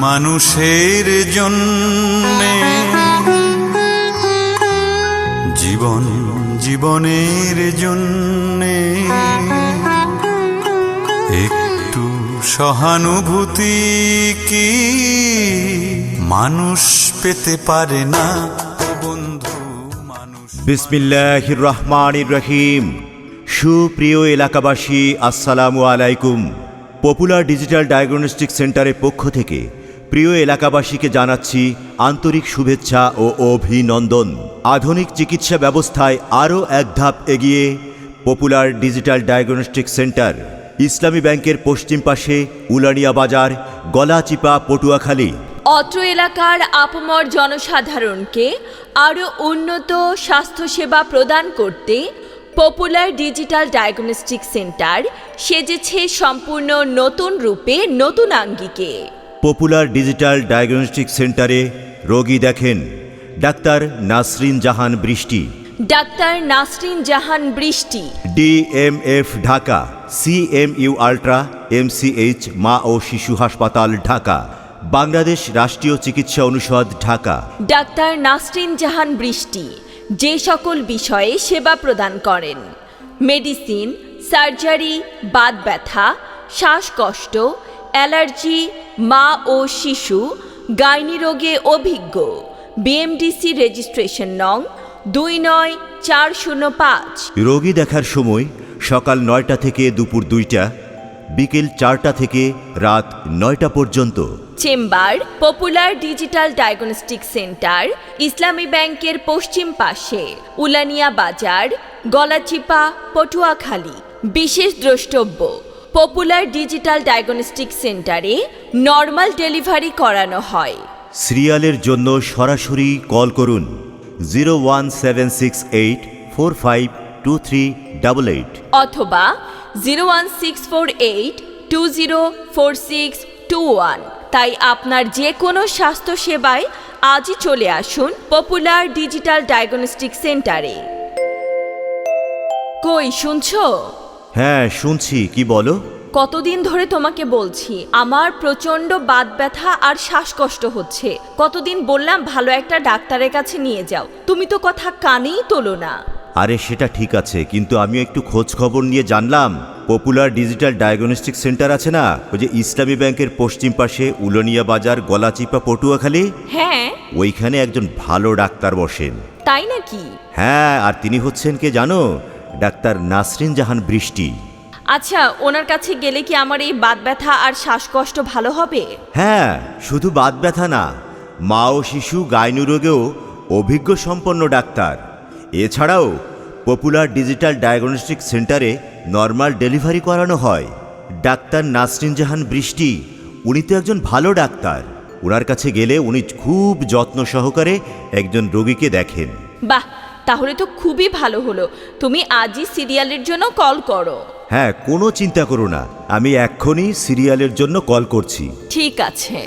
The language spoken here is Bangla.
মানুষের জন্যে জীবনের জন্যে একটু সহানুভূতি কি মানুষ পেতে পারে না বন্ধু? বিসমিল্লাহির রহমানির রহিম। সুপ্রিয় এলাকাবাসী, আসসালামু আলাইকুম। পপুলার ডিজিটাল ডায়াগনস্টিক সেন্টারের পক্ষ থেকে প্রিয় এলাকাবাসীকে জানাচ্ছি আন্তরিক শুভেচ্ছা ও অভিনন্দন। আধুনিক চিকিৎসা ব্যবস্থায় আরও এক ধাপ এগিয়ে পপুলার ডিজিটাল ডায়াগনস্টিক সেন্টার, ইসলামী ব্যাংকের পশ্চিম পাশে, উলানিয়া বাজার, গলাচিপা, পটুয়াখালী। অত্র এলাকার আপামর জনসাধারণকে আরও উন্নত স্বাস্থ্যসেবা প্রদান করতে পপুলার ডিজিটাল ডায়াগনস্টিক সেন্টার সেজেছে সম্পূর্ণ নতুন রূপে, নতুন আঙ্গিকে। পপুলার ডিজিটাল ডায়াগনস্টিক সেন্টারে রোগী দেখেন ডাক্তার নাসরিন জাহান বৃষ্টি, ডাক্তার নাসরিন জাহান বৃষ্টি, DMF Dhaka, CMU ultra, MCH মা ও শিশু হাসপাতাল ঢাকা, বাংলাদেশ রাষ্ট্রীয় চিকিৎসা অনুষদ ঢাকা। ডাক্তার নাসরিন জাহান বৃষ্টি যে সকল বিষয়ে সেবা প্রদান করেন: মেডিসিন, সার্জারি, বাত ব্যথা, শ্বাসকষ্ট, অ্যালার্জি, মা ও শিশু, গাইনি রোগে অভিজ্ঞ, BMDC রেজিস্ট্রেশন নং 29405। রোগী দেখার সময় সকাল 9টা থেকে দুপুর 2টা, বিকেল 4টা থেকে রাত 9টা পর্যন্ত। Chamber popular digital diagnostic centre, ইসলামী ব্যাংকের পশ্চিম পাশে, উলানিয়া বাজার, গলাচিপা, পটুয়াখালী। বিশেষ দ্রষ্টব্য: পপুলার ডিজিটাল ডায়াগনস্টিক সেন্টারে নর্মাল ডেলিভারি করানো হয়। সিরিয়ালের জন্য সরাসরি কল করুন 01648452388 অথবা 01648204621। তাই আপনার যে কোনো স্বাস্থ্য সেবায় আজই চলে আসুন পপুলার ডিজিটাল ডায়াগনস্টিক সেন্টারে। কই শুনছো? হ্যাঁ শুনছি, কি বলো? কতদিন ধরে তোমাকে বলছি আমার প্রচণ্ড বাত ব্যথা আর শ্বাসকষ্ট হচ্ছে। কতদিন বললাম ভালো একটা ডাক্তারের কাছে নিয়ে যাও, তুমি তো কথা কানেই তোলো না। আরে সেটা ঠিক আছে, কিন্তু আমি একটু খোঁজ খবর নিয়ে জানলাম পপুলার ডিজিটাল ডায়াগনস্টিক সেন্টার আছে না, ওই যে ইসলামী ব্যাংকের পশ্চিম পাশে, উলানিয়া বাজার, গলাচিপা, পটুয়াখালী। হ্যাঁ, ওইখানে একজন ভালো ডাক্তার বসেন। তাই নাকি? হ্যাঁ, আর তিনি হচ্ছেন কে জানো? ডাক্তার নাসরিন জাহান বৃষ্টি। আচ্ছা, ওনার কাছে গেলে কি আমার এই বাত ব্যথা আর শ্বাসকষ্ট ভালো হবে? হ্যাঁ, শুধু বাত ব্যথা না, মা ও শিশু গাইনি রোগেও অভিজ্ঞ সম্পন্ন ডাক্তার। এছাড়াও পপুলার ডিজিটাল ডায়াগনস্টিক সেন্টারে নর্মাল ডেলিভারি করানো হয়। ডাক্তার নাসরিন জাহান বৃষ্টি উনি তো একজন ভালো ডাক্তার। ওনার কাছে গেলে উনি খুব যত্ন সহকারে একজন রোগীকে দেখেন। বাহ, তাহলে তো খুবই ভালো হলো। তুমি আজই সিরিয়ালের জন্য কল করো। হ্যাঁ, কোনো চিন্তা করো না, আমি এক্ষুনি সিরিয়ালের জন্য কল করছি। ঠিক আছে।